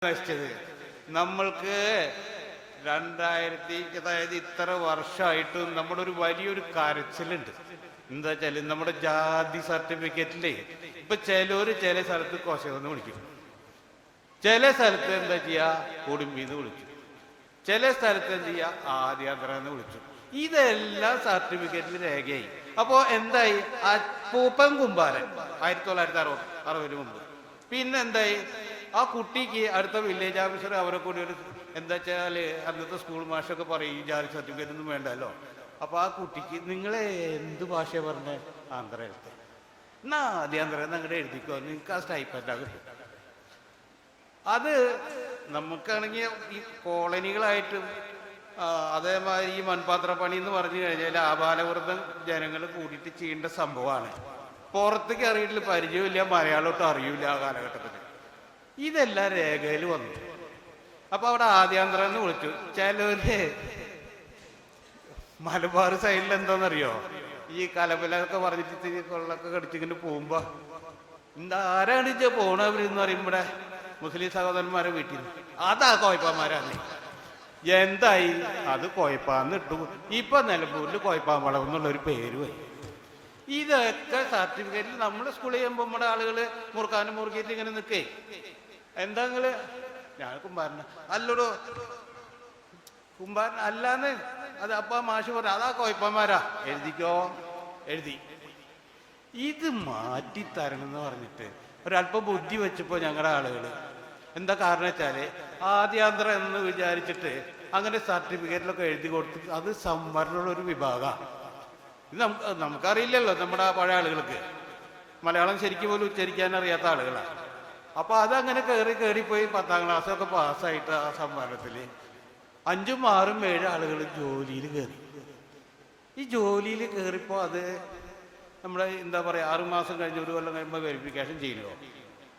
നശിച്ചത്. നമ്മൾക്ക് 2000 അതായത് ഇത്ര വർഷമായിട്ടും നമ്മുടെ ഒരു വലിയൊരു കരച്ചിലുണ്ട്. എന്താ വെച്ചാല് നമ്മുടെ ജാതി സർട്ടിഫിക്കറ്റില് ഇപ്പൊ ചില സ്ഥലത്ത് കോശമെന്ന് വിളിക്കും, ചില സ്ഥലത്ത് എന്താ ചെയ്യാ കുടുംബിന്ന് വിളിച്ചു, ചില സ്ഥലത്ത് എന്ത് ചെയ്യാ ആദ്യാന്തര എന്ന് വിളിച്ചു. ഇതെല്ലാം സർട്ടിഫിക്കറ്റിൽ രേഖയായി. അപ്പോ എന്തായി? പൂപ്പൻ കുമ്പാരൻ 1960 മുമ്പ്. പിന്നെന്തായി? ആ കുട്ടിക്ക് അടുത്ത വില്ലേജ് ഓഫീസർ അവരെ കൂടി ഒരു എന്താ വെച്ചാല് അന്നത്തെ സ്കൂൾ മാഷൊക്കെ പറയും ഈ ജാതി സർട്ടിഫിക്കറ്റ് ഒന്നും വേണ്ടല്ലോ. അപ്പൊ ആ കുട്ടിക്ക് നിങ്ങളെ എന്ത് ഭാഷ പറഞ്ഞ ആന്ധ്ര എഴുത്ത് എന്നാ ആദ്യാന്തര അങ്ങോട്ട് എഴുതിക്കോ, നിങ്ങൾക്ക് ആ സ്റ്റൈപ്പൻഡ് കിട്ടും. അത് നമുക്കാണെങ്കിൽ ഈ കോളനികളായിട്ടും അതേമാതിരി ഈ മൺപാത്ര പണി എന്ന് പറഞ്ഞു കഴിഞ്ഞാൽ ആബാലവൃദ്ധം ജനങ്ങൾ കൂടിയിട്ട് ചെയ്യേണ്ട സംഭവമാണ്. പുറത്തേക്ക് അറിയിട്ടില്ല, പരിചയമില്ല, മലയാളമൊട്ടും അറിയില്ല ആ കാലഘട്ടത്തിൽ. ഇതെല്ലാം രേഖയിൽ വന്നു. അപ്പൊ അവിടെ ആദ്യാന്തരം എന്ന് വിളിച്ചു. ചിലവര് മലബാർ സൈഡിൽ എന്താണെന്നറിയോ, ഈ കലബലൊക്കെ പറഞ്ഞിട്ട് കൊള്ളൊക്കെ കടിച്ചിങ്ങനെ പോകുമ്പോ ആരാണ് പോണവരെന്ന് പറയുമ്പോ മുസ്ലിം സഹോദരന്മാരെ വീട്ടിൽ നിന്ന് അതാ കോയപ്പാന്മാരാണ്. എന്തായി? അത് കോയപ്പാന്ന് ഇട്ടു. ഇപ്പൊ നിലമ്പൂരിൽ കോയപ്പാമ്പളം എന്നുള്ളൊരു പേര് പോയി. ഇതൊക്കെ സർട്ടിഫിക്കറ്റിൽ നമ്മൾ സ്കൂളിൽ ചെയ്യുമ്പോൾ നമ്മുടെ ആളുകള് മുറുക്കാനും മുറുക്കിയിട്ട് ഇങ്ങനെ നിൽക്കേ. എന്താ നിങ്ങള്? ഞാൻ കുമ്പാരന. അല്ലടോ കുമ്പാരൻ അല്ലാന്ന്. അത് അപ്പ മാഷ് പറഞ്ഞു അതാ കോയപ്പന്മാരാ, എഴുതിക്കോ. എഴുതി. ഇത് മാറ്റിത്തരണം എന്ന് പറഞ്ഞിട്ട് ഒരല്പം ബുദ്ധി വെച്ചപ്പോ ഞങ്ങളുടെ ആളുകള് എന്താ കാരണം വെച്ചാല് ആദ്യാന്തരം എന്ന് വിചാരിച്ചിട്ട് അങ്ങനെ സർട്ടിഫിക്കറ്റിലൊക്കെ എഴുതി കൊടുത്ത് അത് സംവരണമുള്ള ഒരു വിഭാഗമാണ്. ഇത് നമുക്കറിയില്ലല്ലോ, നമ്മുടെ പഴയ ആളുകൾക്ക് മലയാളം ശരിക്കും പോലും ഉച്ചരിക്കാൻ അറിയാത്ത ആളുകളാണ്. അപ്പൊ അതങ്ങനെ കയറിപ്പോയി 10ാം ക്ലാസ്സൊക്കെ പാസ്സായിട്ട് ആ സംവരണത്തില് 5ഉം 6ഉം 7 ആളുകൾ ജോലിയിൽ കയറി. ഈ ജോലിയിൽ കയറിപ്പോ അത് നമ്മുടെ എന്താ പറയാ 6 മാസം കഴിഞ്ഞ് 1 കൊല്ലം കഴിയുമ്പോൾ വെരിഫിക്കേഷൻ ചെയ്യുമോ.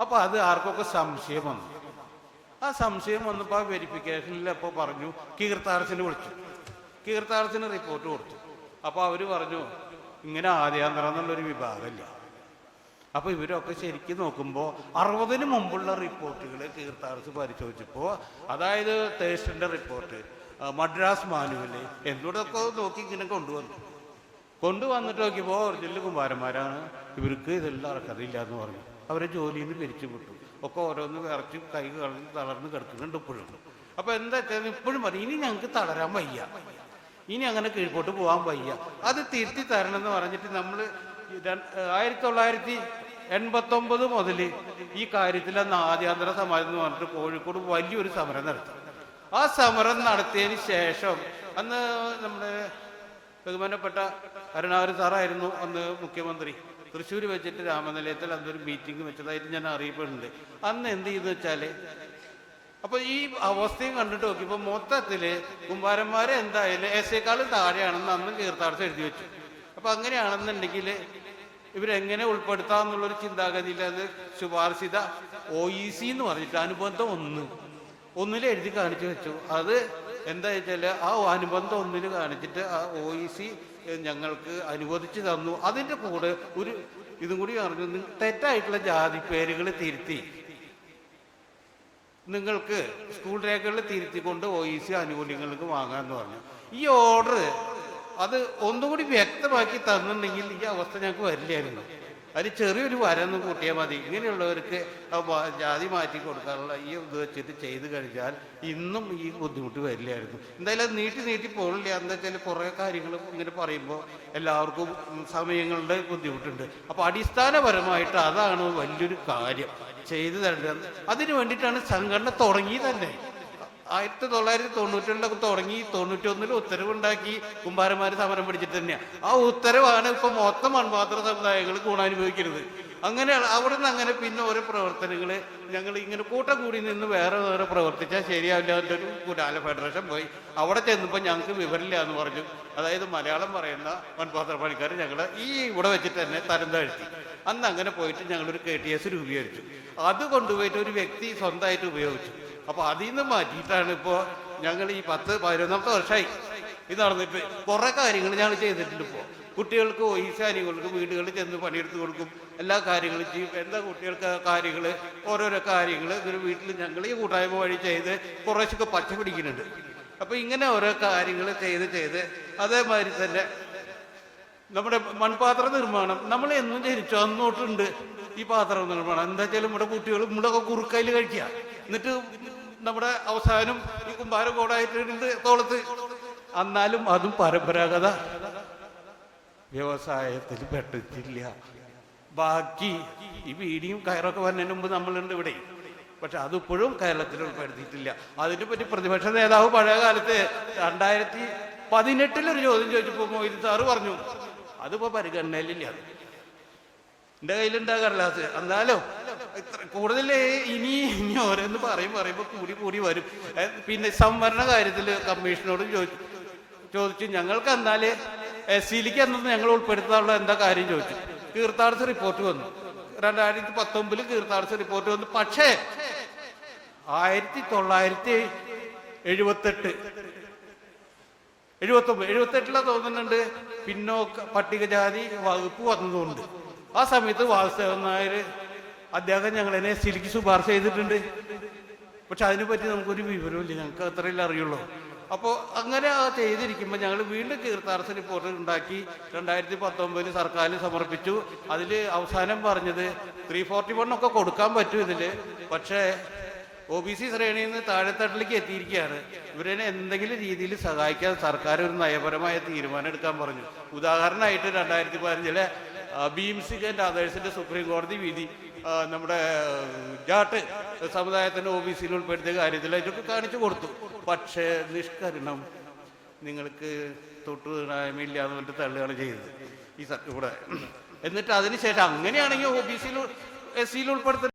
അപ്പൊ അത് ആർക്കൊക്കെ സംശയം വന്നു. ആ സംശയം വന്നപ്പോൾ ആ വെരിഫിക്കേഷനിൽ അപ്പോൾ പറഞ്ഞു കീർത്താർസിന് വിളിച്ചു. കീർത്താർസിന് റിപ്പോർട്ട് കൊടുത്തു. അപ്പൊ അവര് പറഞ്ഞു ഇങ്ങനെ ആദ്യാന്തരം എന്നുള്ളൊരു വിഭാഗമില്ല. അപ്പൊ ഇവരൊക്കെ ശരിക്കും നോക്കുമ്പോൾ 60-ന് മുമ്പുള്ള റിപ്പോർട്ടുകൾ കീർത്താർസ് പരിശോധിച്ചപ്പോ, അതായത് തേഴ്സിന്റെ റിപ്പോർട്ട്, മദ്രാസ് മാനുവല് എന്നോടൊക്കെ നോക്കി ഇങ്ങനെ കൊണ്ടുവന്നിട്ട് നോക്കിയപ്പോ ഒറിജിനൽ കുമാരന്മാരാണ്, ഇവർക്ക് ഇതെല്ലാം അർഹതയില്ല എന്ന് പറഞ്ഞു. അവരെ ജോലിയിൽ നിന്ന് പിരിച്ചു വിട്ടു. ഒക്കെ ഓരോന്ന് വിറച്ച് കൈ കളഞ്ഞ് തളർന്ന് കിടക്കുന്നുണ്ട് ഇപ്പോഴും. അപ്പൊ എന്താ വെച്ചാൽ ഇപ്പോഴും പറയും ഇനി ഞങ്ങൾക്ക് തളരാൻ വയ്യ, ഇനി അങ്ങനെ കീഴ്പോട്ട് പോകാൻ വയ്യ, അത് തിരുത്തി തരണം എന്ന് പറഞ്ഞിട്ട് നമ്മൾ 1989 മുതൽ ഈ കാര്യത്തിൽ അന്ന് ആദ്യാന്തര സമാജം എന്ന് പറഞ്ഞിട്ട് കോഴിക്കോട് വലിയൊരു സമരം നടത്തി. ആ സമരം നടത്തിയതിന് ശേഷം അന്ന് നമ്മുടെ ബഹുമാനപ്പെട്ട കരുണാകരൻ സാറായിരുന്നു അന്ന് മുഖ്യമന്ത്രി. തൃശ്ശൂർ വെച്ചിട്ട് രാമനിലയത്തിൽ അന്നൊരു മീറ്റിംഗ് വെച്ചതായിട്ട് ഞാൻ അറിയപ്പെടുന്നുണ്ട്. അന്ന് എന്ത് ചെയ്തെന്ന് വെച്ചാല് അപ്പൊ ഈ അവസ്ഥയും കണ്ടിട്ട് നോക്കിയപ്പോ മൊത്തത്തില് കുമ്പാരന്മാരെ എന്തായാലും എസ്സേക്കാളും താഴെയാണെന്ന് അന്ന് കീർത്താർസ് എഴുതി വെച്ചു. അപ്പൊ അങ്ങനെയാണെന്നുണ്ടെങ്കിൽ ഇവരെങ്ങനെ ഉൾപ്പെടുത്താമെന്നുള്ളൊരു ചിന്താഗതിയിൽ അത് ശുപാർശിത OEC എന്ന് പറഞ്ഞിട്ട് അനുബന്ധം 1 എഴുതി കാണിച്ചു വെച്ചു. അത് എന്താ വെച്ചാൽ ആ അനുബന്ധം 1 കാണിച്ചിട്ട് ആ OEC ഞങ്ങൾക്ക് അനുവദിച്ചു തന്നു. അതിൻ്റെ കൂടെ ഒരു ഇതും കൂടി പറഞ്ഞു, തെറ്റായിട്ടുള്ള ജാതി പേരുകൾ തിരുത്തി നിങ്ങൾക്ക് സ്കൂൾ രേഖകളിൽ തിരുത്തിക്കൊണ്ട് OEC ആനുകൂല്യങ്ങൾക്ക് വാങ്ങാമെന്ന് പറഞ്ഞു. ഈ ഓർഡർ അത് ഒന്നുകൂടി വ്യക്തമാക്കി തന്നിട്ടുണ്ടെങ്കിൽ ഈ അവസ്ഥ ഞങ്ങൾക്ക് വരില്ലായിരുന്നു. അതിന് ചെറിയൊരു വരന്ന് കൂട്ടിയാൽ മതി. ഇങ്ങനെയുള്ളവർക്ക് ജാതി മാറ്റി കൊടുക്കാനുള്ള ഈ ഇത് വെച്ചിട്ട് ചെയ്ത് കഴിഞ്ഞാൽ ഇന്നും ഈ ബുദ്ധിമുട്ട് വരില്ലായിരുന്നു. എന്തായാലും അത് നീട്ടി പോകില്ല. എന്താ വെച്ചാൽ കുറേ കാര്യങ്ങൾ ഇങ്ങനെ പറയുമ്പോൾ എല്ലാവർക്കും സമയങ്ങളുടെ ബുദ്ധിമുട്ടുണ്ട്. അപ്പോൾ അടിസ്ഥാനപരമായിട്ട് അതാണ് വലിയൊരു കാര്യം ചെയ്തു തരേണ്ടത്. അതിനു വേണ്ടിയിട്ടാണ് സംഘടന തുടങ്ങി തന്നെ. 1992 തുടങ്ങി 91 ഉത്തരവുണ്ടാക്കി കുമ്പാരന്മാർ സമരം പിടിച്ചിട്ട് തന്നെയാണ്. ആ ഉത്തരവാണ് ഇപ്പൊ മൊത്തം മൺപാത്ര സമുദായങ്ങൾ ഗുണാനുഭവിക്കുന്നത്. അങ്ങനെ അവിടെ നിന്ന് അങ്ങനെ പിന്നെ ഓരോ പ്രവർത്തനങ്ങള് ഞങ്ങൾ ഇങ്ങനെ കൂട്ടം കൂടി നിന്ന് വേറെ പ്രവർത്തിച്ചാൽ ശരിയാവില്ല. ഒരു കുലാല ഫെഡറേഷൻ പോയി അവിടെ ചെന്നപ്പോൾ ഞങ്ങൾക്ക് വിവരമില്ല എന്ന് പറഞ്ഞു. അതായത് മലയാളം പറയുന്ന മൺപാത്ര പണിക്കാർ ഞങ്ങളെ ഇവിടെ വെച്ചിട്ട് തന്നെ തരം താഴ്ത്തി. അന്ന് അങ്ങനെ പോയിട്ട് ഞങ്ങളൊരു KTS രൂപീകരിച്ചു. അത് കൊണ്ടുപോയിട്ട് ഒരു വ്യക്തി സ്വന്തമായിട്ട് ഉപയോഗിച്ചു. അപ്പൊ അതിൽ നിന്ന് മാറ്റിയിട്ടാണ് ഇപ്പോ ഞങ്ങൾ ഈ 10-11 വർഷമായി ഇത് നടന്നിട്ട് കുറെ കാര്യങ്ങൾ ഞങ്ങൾ ചെയ്തിട്ടുണ്ട്. ഇപ്പോ കുട്ടികൾക്ക് ഈശാനികൾക്ക് വീടുകളിൽ ചെന്ന് പണിയെടുത്ത് കൊടുക്കും, എല്ലാ കാര്യങ്ങളും ചെയ്യും. എന്താ കുട്ടികൾക്ക് കാര്യങ്ങൾ, ഓരോരോ കാര്യങ്ങൾ ഇതൊരു വീട്ടിൽ ഞങ്ങൾ ഈ കൂട്ടായ്മ വഴി ചെയ്ത് കുറേശ്ശൊക്കെ പച്ച പിടിക്കുന്നുണ്ട്. അപ്പം ഇങ്ങനെ ഓരോ കാര്യങ്ങൾ ചെയ്ത് അതേമാതിരി തന്നെ നമ്മുടെ മൺപാത്ര നിർമ്മാണം നമ്മൾ എന്നും ജനിച്ചു അന്നോട്ടുണ്ട് ഈ പാത്ര നിർമ്മാണം. എന്താ വെച്ചാൽ നമ്മുടെ കുട്ടികൾ നമ്മളൊക്കെ കുറുക്കയിൽ കഴിക്കുക, എന്നിട്ട് നമ്മുടെ അവസാനം ഈ കുമ്പാരം കോടായിട്ടുണ്ട് തോളത്ത്. എന്നാലും അതും പരമ്പരാഗത വ്യവസായത്തിൽ പെട്ടിട്ടില്ല. ബാക്കി ഈ വീടിയും കയറൊക്കെ വരുന്നതിന് മുമ്പ് നമ്മളുണ്ട് ഇവിടെ, പക്ഷെ അതിപ്പോഴും കേരളത്തിൽ ഉൾപ്പെടുത്തിയിട്ടില്ല. അതിനെപ്പറ്റി പ്രതിപക്ഷ നേതാവ് പഴയ കാലത്ത് 2018 ഒരു ചോദ്യം ചോദിച്ചപ്പോൾ മൊയ്തു സാറ് പറഞ്ഞു അതിപ്പോ പരിഗണനയിലില്ല. എൻ്റെ കയ്യിലുണ്ടാ കടലാസ്. എന്നാലും ഇത്ര കൂടുതൽ ഇനി ഓരോന്ന് പറയുമ്പോൾ കൂടി വരും. പിന്നെ സംവരണ കാര്യത്തിൽ കമ്മീഷനോട് ചോദിച്ചു ഞങ്ങൾക്ക് എന്നാല് SC-ലേക്ക് എന്നത് ഞങ്ങൾ ഉൾപ്പെടുത്താനുള്ള എന്താ കാര്യം ചോദിച്ചു. കീർത്താർസ് റിപ്പോർട്ട് വന്നു, 2019 കീർത്താർസ് റിപ്പോർട്ട് വന്നു. പക്ഷേ 1978 തോന്നുന്നുണ്ട് പിന്നോക്ക പട്ടികജാതി വകുപ്പ് വന്നതുകൊണ്ട് ആ സമയത്ത് വാസുദേവൻ നായർ അദ്ദേഹം ഞങ്ങളതിനെ SC-ലേക്ക് ശുപാർശ ചെയ്തിട്ടുണ്ട്. പക്ഷെ അതിനെപ്പറ്റി നമുക്കൊരു വിവരമില്ല, ഞങ്ങൾക്ക് അത്രയല്ലേ അറിയുള്ളൂ. അപ്പോൾ അങ്ങനെ ചെയ്തിരിക്കുമ്പോൾ ഞങ്ങൾ വീണ്ടും കീർത്താർസ് റിപ്പോർട്ട് ഉണ്ടാക്കി 2019 സർക്കാരിന് സമർപ്പിച്ചു. അതിൽ അവസാനം പറഞ്ഞത് 341 ഒക്കെ കൊടുക്കാൻ പറ്റും ഇതിൽ, പക്ഷേ OBC ശ്രേണിയിൽ നിന്ന് താഴെത്തട്ടിലേക്ക് എത്തിയിരിക്കുകയാണ്. ഇവരെ എന്തെങ്കിലും രീതിയിൽ സഹായിക്കാൻ സർക്കാർ ഒരു നയപരമായ തീരുമാനം എടുക്കാൻ പറഞ്ഞു. ഉദാഹരണമായിട്ട് 2015 BMC ആൻഡ് അതേഴ്സിന്റെ സുപ്രീം കോടതി വിധി നമ്മുടെ ജാട്ട് സമുദായത്തിന് OBC-യിൽ ഉൾപ്പെടുത്തിയ കാര്യത്തിൽ ഇതൊക്കെ കാണിച്ചു കൊടുത്തു. പക്ഷേ നിഷ്കരണം നിങ്ങൾക്ക് തൊട്ടുമില്ല എന്ന് പറഞ്ഞിട്ട് തള്ളുകയാണ് ചെയ്തത് ഈ ഇവിടെ. എന്നിട്ട് അതിനുശേഷം അങ്ങനെയാണെങ്കിൽ OBC-യിൽ SC-യിൽ ഉൾപ്പെടുത്തേണ്ട